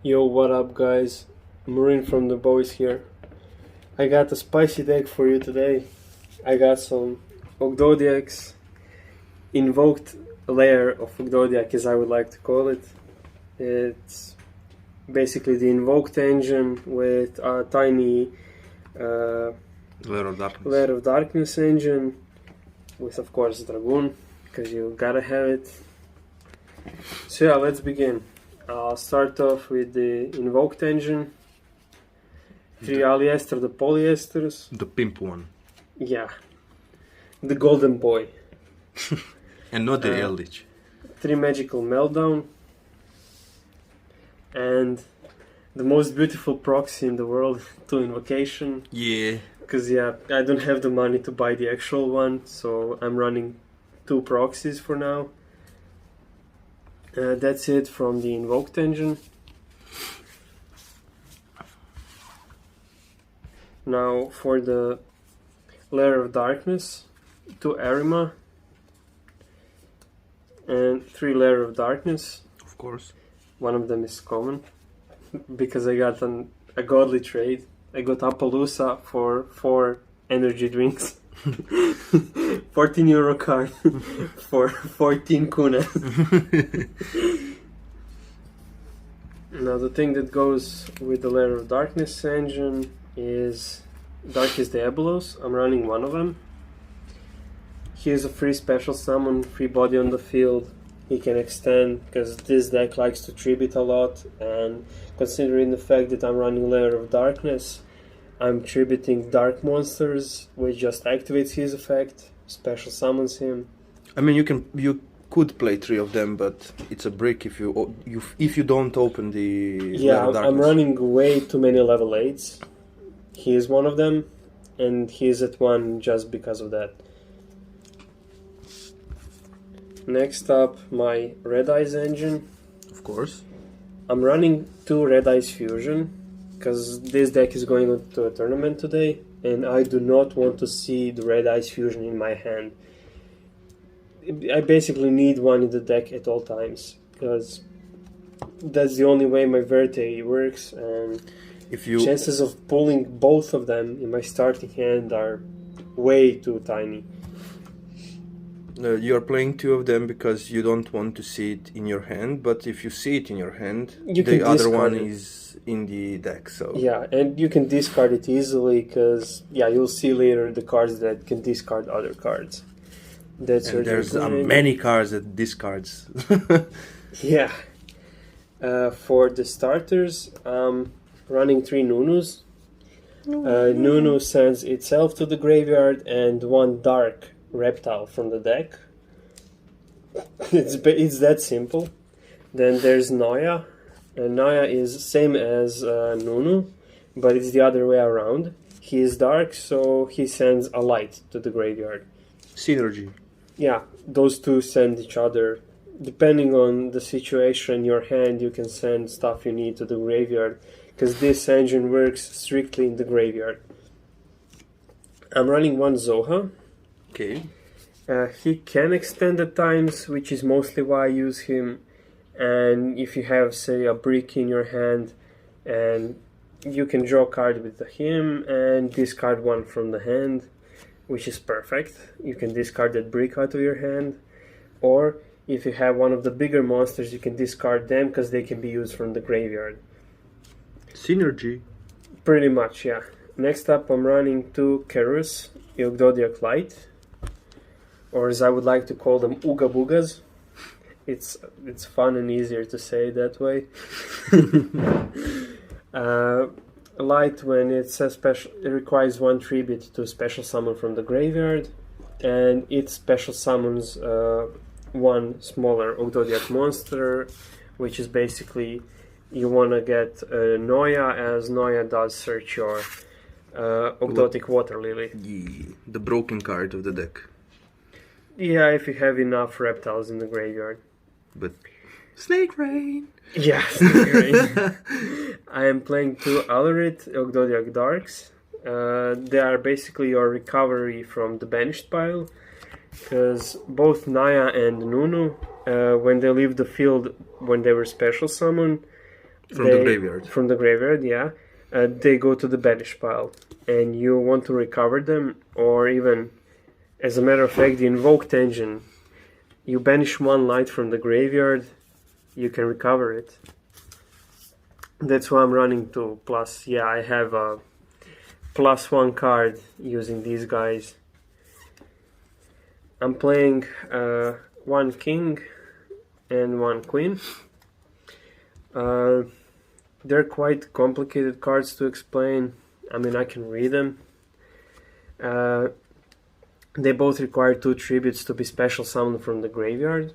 Yo, what up, guys? Marine from the boys here. I got a spicy deck for you today. I got some Ogdodiacs, Invoked Lair of Ogdodiac, as I would like to call it. It's basically the Invoked engine with a tiny Lair of Darkness engine, with of course Dragoon, because you gotta have it. So yeah, let's begin. I'll start off with the Invoked engine. 3 Aliester, the polyesters. The pimp one. Yeah. The golden boy. And not the Eldritch. 3 magical meltdown. And the most beautiful proxy in the world, 2 invocation. Yeah. Because yeah, I don't have the money to buy the actual one, so I'm running 2 proxies for now. That's it from the Invoked engine. Now for the Lair of Darkness, 2 Arima and 3 Lair of Darkness. Of course. One of them is common because I got a godly trade. I got Appaloosa for 4 energy drinks. 14 euro card for 14 kuna. Now the thing that goes with the Lair of Darkness engine is Darkest Diabolos. I'm running one of them. He is a free special summon, free body on the field. He can extend because this deck likes to tribute a lot, and considering the fact that I'm running Lair of Darkness, I'm tributing dark monsters, which just activates his effect, special summons him. I mean, you could play 3 of them, but it's a brick if you don't open the Lair of Darkness. I'm running way too many level 8s. He is one of them, and he is at 1 just because of that. Next up, my Red Eyes engine. Of course. I'm running 2 Red Eyes Fusion, because this deck is going to a tournament today, and I do not want to see the Red Eyes Fusion in my hand. I basically need one in the deck at all times, because that's the only way my Verte works, and chances of pulling both of them in my starting hand are way too tiny. You're playing 2 of them because you don't want to see it in your hand, but if you see it in your hand, the other one is in the deck. So yeah, and you can discard it easily because you'll see later the cards that can discard other cards. There's many cards that discards. Yeah. For the starters, running 3 Nunus. Nunu sends itself to the graveyard and 1 dark reptile from the deck. It's that simple. Then there's Noya. Noya is same as Nunu, but it's the other way around. He is dark, so he sends a light to the graveyard. Synergy. Yeah, those 2 send each other. Depending on the situation in your hand, you can send stuff you need to the graveyard, because this engine works strictly in the graveyard. I'm running 1 Zoha. Okay. He can extend at times, which is mostly why I use him. And if you have, say, a brick in your hand, and you can draw a card with him and discard 1 from the hand, which is perfect. You can discard that brick out of your hand. Or if you have one of the bigger monsters, you can discard them because they can be used from the graveyard. Synergy. Pretty much, yeah. Next up, I'm running 2 Kerus, Ogdodiac Light, or as I would like to call them, Ooga Boogas. It's fun and easier to say that way. Light, when it's a special, it requires 1 tribute to special summon from the graveyard, and it special summons 1 smaller Ogdodiac monster, which is basically you want to get Noya, as Noya does search your Ogdotic Water Lily. Yeah, the broken card of the deck. Yeah, if you have enough reptiles in the graveyard. But Snake Rain. Yeah, Snake Rain. I am playing 2 Alarit Ogdodiac Darks. They are basically your recovery from the banished pile, because both Naya and Nunu, when they leave the field when they were special summoned, From the graveyard. From the graveyard, yeah. They go to the banish pile, and you want to recover them, or even, as a matter of fact, the Invoked engine. You banish one light from the graveyard, you can recover it. That's why I'm running to plus. Yeah, I have a +1 card using these guys. I'm playing 1 king and 1 queen. They're quite complicated cards to explain. I mean, I can read them. They both require 2 tributes to be special summoned from the graveyard.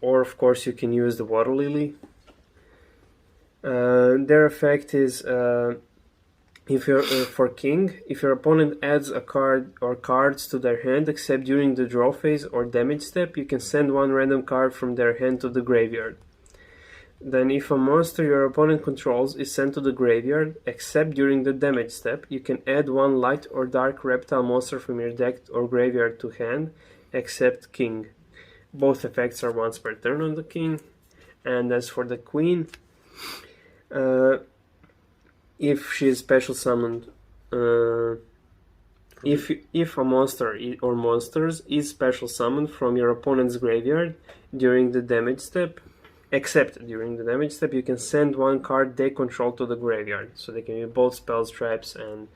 Or, of course, you can use the Water Lily. Their effect is, if you're for king, if your opponent adds a card or cards to their hand except during the draw phase or damage step, you can send 1 random card from their hand to the graveyard. Then if a monster your opponent controls is sent to the graveyard, except during the damage step, you can add 1 light or dark reptile monster from your deck or graveyard to hand, except king. Both effects are once per turn on the king. And as for the queen, if she is special summoned, if a monster or monsters is special summoned from your opponent's graveyard during the damage step, except during the damage step, you can send 1 card they control to the graveyard. So they can be both spells, traps, and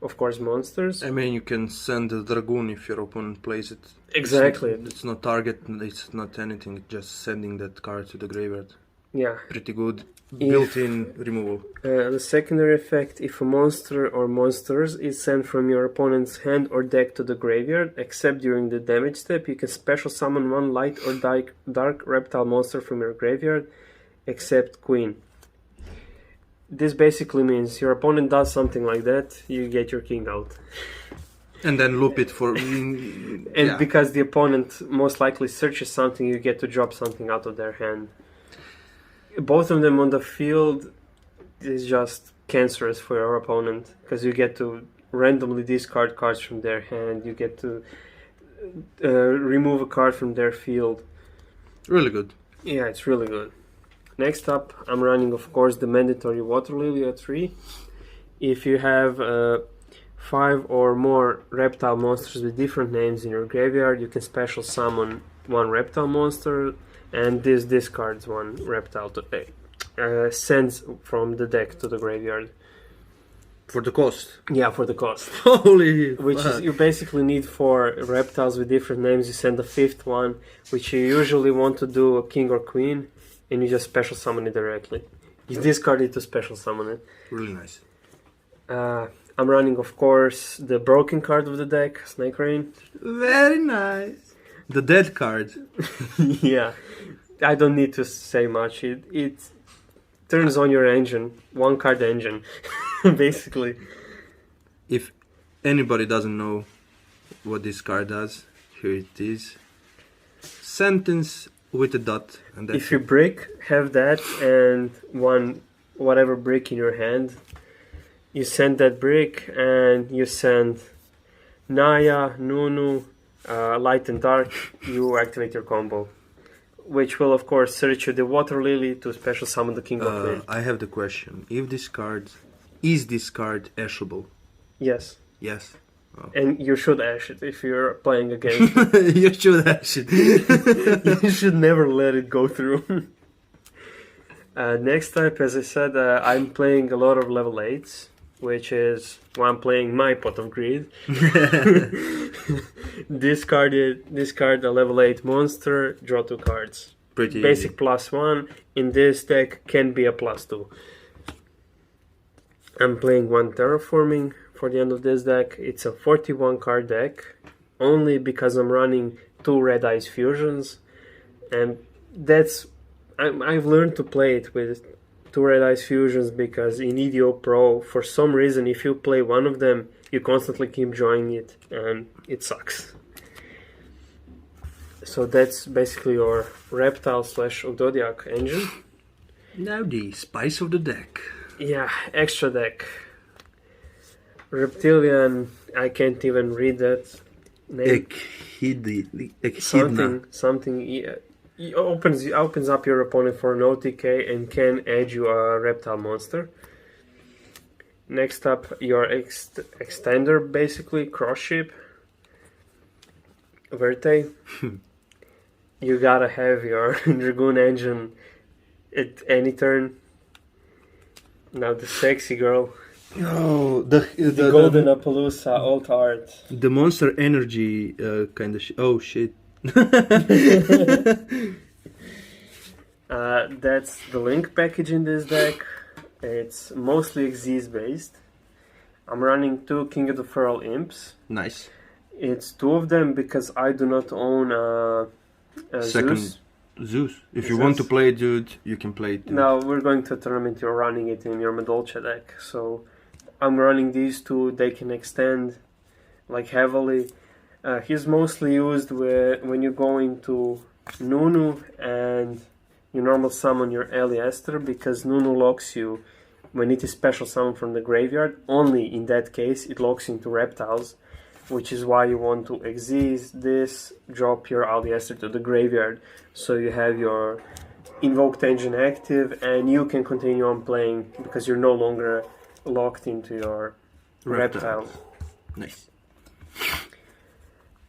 of course monsters. I mean, you can send a Dragoon if your opponent plays it. Exactly. It's not target, it's not anything, just sending that card to the graveyard. Yeah. Pretty good. Built-in removal. The secondary effect, if a monster or monsters is sent from your opponent's hand or deck to the graveyard, except during the damage step, you can special summon 1 light or dark reptile monster from your graveyard, except queen. This basically means your opponent does something like that, you get your king out. And then loop it for... and because the opponent most likely searches something, you get to drop something out of their hand. Both of them on the field is just cancerous for your opponent, because you get to randomly discard cards from their hand, you get to remove a card from their field. Really good. Yeah, it's really good. Next up, I'm running, of course, the mandatory Water Lily at 3. If you have 5 or more reptile monsters with different names in your graveyard, you can special summon 1 reptile monster, and this discards 1 reptile to sends from the deck to the graveyard. For the cost? Yeah, for the cost. Holy Which is, you basically need 4 reptiles with different names, you send a 5th one, which you usually want to do a king or queen, and you just special summon it directly. You discard it to special summon it. Really nice. I'm running, of course, the broken card of the deck, Snake Rain. Very nice. The dead card. Yeah, I don't need to say much. It turns on your engine, 1 card engine, basically. If anybody doesn't know what this card does, here it is. Sentence with a dot. And that's if you brick, have that and 1 whatever brick in your hand. You send that brick and you send Naya, Nunu, light and dark, you activate your combo, which will of course search you the Water Lily to special summon the King of Queen. I have the question: if this card is ashable? Yes. Yes. Oh. And you should ash it if you're playing against it. You should ash it. You should never let it go through. Next type, as I said, I'm playing a lot of level 8s, which is why I'm playing my Pot of Greed. Discard a level 8 monster, draw 2 cards. Pretty basic easy. +1. In this deck can be a +2. I'm playing 1 Terraforming for the end of this deck. It's a 41 card deck, only because I'm running 2 Red Eyes Fusions, and I've learned to play it with 2 Red Eyes Fusions because in EDO Pro, for some reason, if you play one of them, you constantly keep drawing it, and it sucks. So that's basically your Reptile/Ogdodiac engine. Now the spice of the deck. Yeah, extra deck. Reptilian, I can't even read that name. Echidna. Something It opens up your opponent for an OTK and can add you a reptile monster. Next up, your extender, basically, cross ship. Verte. You gotta have your Dragoon engine at any turn. Now the sexy girl. Oh, The Golden Appaloosa alt art. The monster energy kind of oh shit. That's the link package in this deck. It's mostly Xyz based. I'm running 2 King of the Feral Imps. Nice. It's 2 of them because I do not own a Second Zeus. If you want to play it, dude, you can play it. Dude. No, we're going to a tournament. You're running it in your Medolce deck. So I'm running these 2. They can extend like heavily. He's mostly used when you go into Nunu and you normal summon your Eliester, because Nunu locks you when it is special summon from the graveyard. Only in that case it locks you into reptiles, which is why you want to Xyz this, drop your Eliester to the graveyard, so you have your Invoked engine active and you can continue on playing because you're no longer locked into your reptiles. Nice.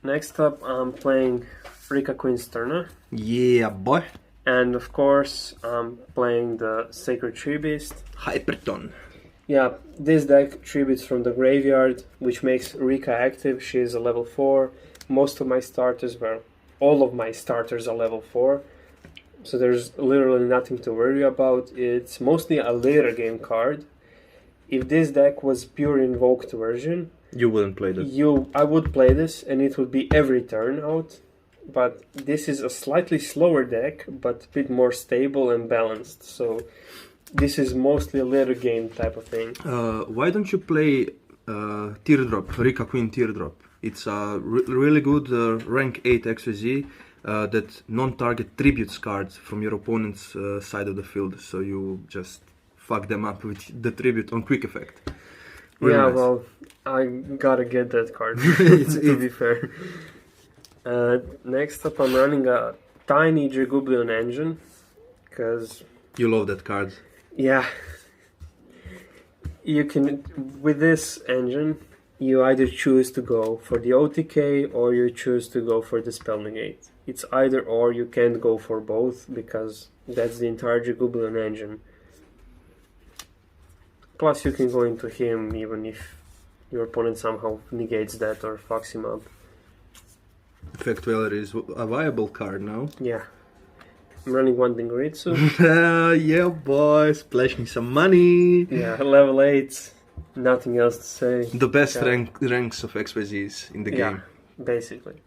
Next up, I'm playing Rika Queen's Turner. Yeah, boy. And of course, I'm playing the Sacred Tree Beast. Hyperton. Yeah, this deck tributes from the graveyard, which makes Rika active. She is a level 4. Most of my starters, well, all of my starters are level 4. So there's literally nothing to worry about. It's mostly a later game card. If this deck was pure Invoked version, you wouldn't play this. I would play this, and it would be every turn out. But this is a slightly slower deck, but a bit more stable and balanced. So this is mostly a later game type of thing. Why don't you play Teardrop, Rika Queen Teardrop? It's a really good rank 8 XYZ that non-target tributes cards from your opponent's side of the field. So you just fuck them up with the tribute on quick effect. Really yeah, nice. well, I gotta get that card, to be fair. Next up, I'm running a tiny Dragublion engine, because... You love that card. Yeah. You can... With this engine, you either choose to go for the OTK, or you choose to go for the Spell Negate. It's either or, you can't go for both, because that's the entire Dragublion engine. Plus, you can go into him even if your opponent somehow negates that or fucks him up. Effect Veiler is a viable card now. Yeah. I'm running one Dinguritsu. Yeah, boy, splashing some money. Yeah, level 8. Nothing else to say. The best ranks of XYZs in the game. Yeah, basically.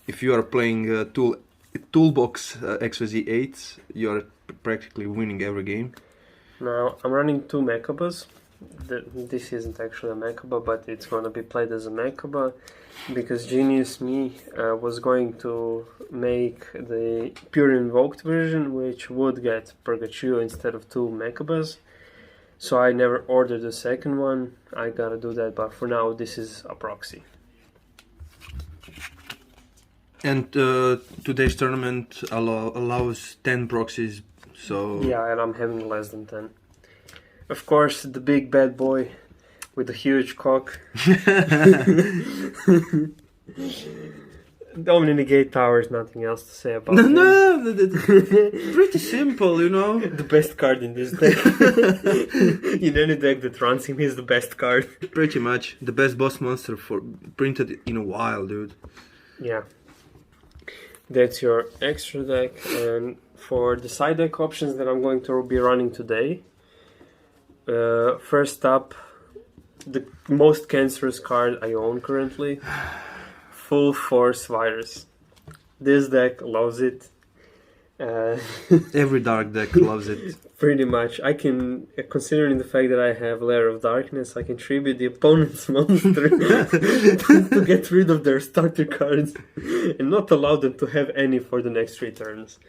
If you are playing Toolbox XYZ 8s, you are practically winning every game. Now, I'm running 2 Mechaba. This isn't actually a Mechaba, but it's going to be played as a Mechaba, because Genius Me was going to make the pure Invoked version, which would get Purgatorio instead of 2 Mechabas. So I never ordered the second one. I gotta do that, but for now this is a proxy. And today's tournament allows 10 proxies, so... Yeah, and I'm having less than 10. Of course, the big bad boy with the huge cock. The Omni Negate Tower is nothing else to say about it. No, pretty simple, you know. The best card in this deck. In any deck that runs him, he's the best card. Pretty much. The best boss monster for printed in a while, dude. Yeah. That's your extra deck. And for the side deck options that I'm going to be running today, first up, the most cancerous card I own currently, Full Force Virus. This deck loves it. Every dark deck loves it. Pretty much. I can, considering the fact that I have Lair of Darkness, I can tribute the opponent's monster to get rid of their starter cards and not allow them to have any for the next 3 turns.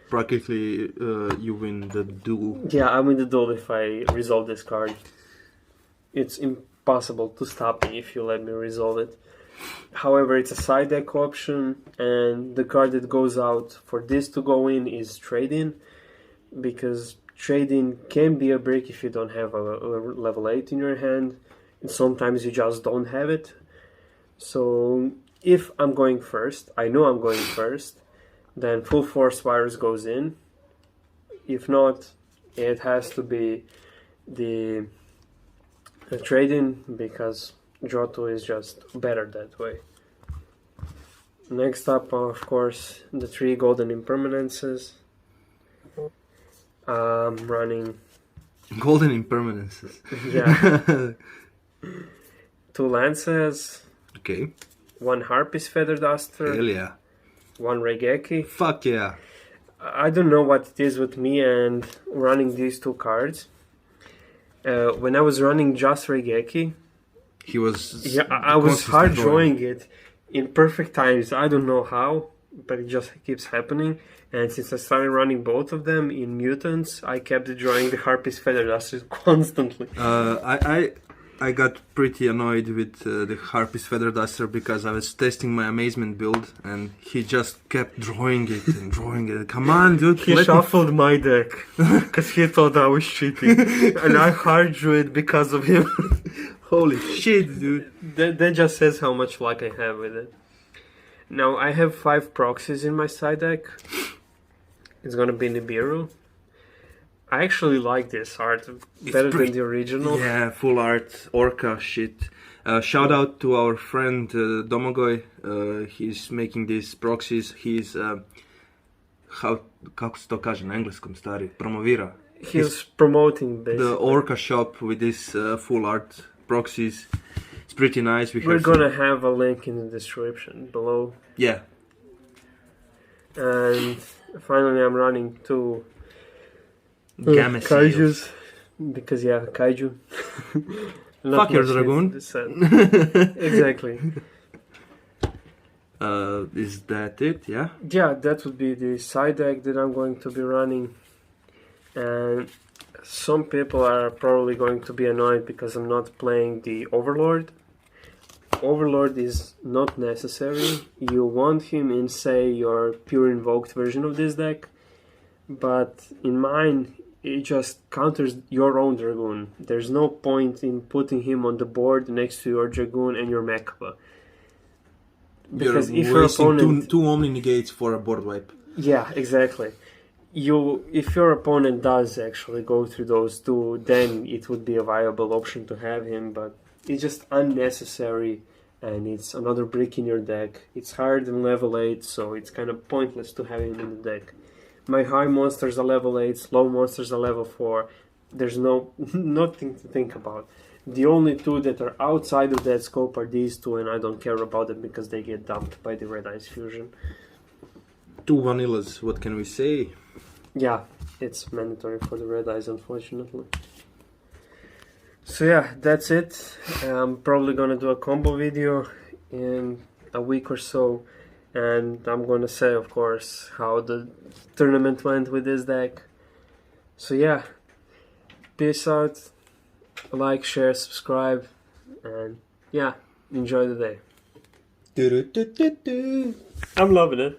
Practically, you win the duel. Yeah, I win the duel if I resolve this card. It's impossible to stop me if you let me resolve it. However, it's a side deck option, and the card that goes out for this to go in is trade-in, because trade-in can be a brick if you don't have a level 8 in your hand, and sometimes you just don't have it. So if I'm going first, I know I'm going first, then Full Force Virus goes in. If not, it has to be the trade-in, because Johto is just better that way. Next up, of course, the 3 Golden Impermanences. Running... Golden Impermanences. Yeah. 2 Lances. Okay. 1 Harpy's Feather Duster. Hell yeah. 1 Regeki. Fuck yeah. I don't know what it is with me and running these 2 cards. When I was running just Regeki, He was... yeah, I was hard drawing it in perfect times. I don't know how, but it just keeps happening. And since I started running both of them in Mutants, I kept drawing the Harpy's Feather Duster constantly. I got pretty annoyed with the Harpy's Feather Duster because I was testing my Amazement build and he just kept drawing it and drawing it. Come on, dude. He shuffled my deck because he thought I was cheating. And I hard drew it because of him. Holy shit, dude. That just says how much luck I have with it. Now, I have 5 proxies in my side deck. It's gonna be Nibiru. I actually like this art better than the original. Yeah, full art, Orca shit. Shout out to our friend Domagoj. He's making these proxies. He's kako se to kaže na engleskom, stari? Promovira. He's promoting basically the Orca shop with these full art proxies. It's pretty nice. We're gonna have a link in the description below. Yeah. And finally, I'm running 2 Gamma Kaijus, because yeah, Kaiju. Fuck your dragoon. Exactly. Is that it? Yeah. Yeah, that would be the side deck that I'm going to be running. And some people are probably going to be annoyed because I'm not playing the Overlord. Overlord is not necessary. You want him in, say, your pure Invoked version of this deck, but in mine, it just counters your own Dragoon. There's no point in putting him on the board next to your Dragoon and your Mechaba. Because if your opponent... two Omni Negates for a board wipe. Yeah, exactly. If your opponent does actually go through those 2, then it would be a viable option to have him, but it's just unnecessary, and it's another brick in your deck. It's higher than level 8, so it's kind of pointless to have him in the deck. My high monsters are level 8, low monsters are level 4. There's nothing to think about. The only 2 that are outside of that scope are these 2, and I don't care about them because they get dumped by the Red Ice Fusion. 2 vanillas, what can we say? Yeah, it's mandatory for the Red Eyes, unfortunately. So yeah, that's it. I'm probably gonna do a combo video in a week or so, and I'm gonna say, of course, how the tournament went with this deck. So yeah, peace out, like, share, subscribe, and yeah, enjoy the day. I'm loving it.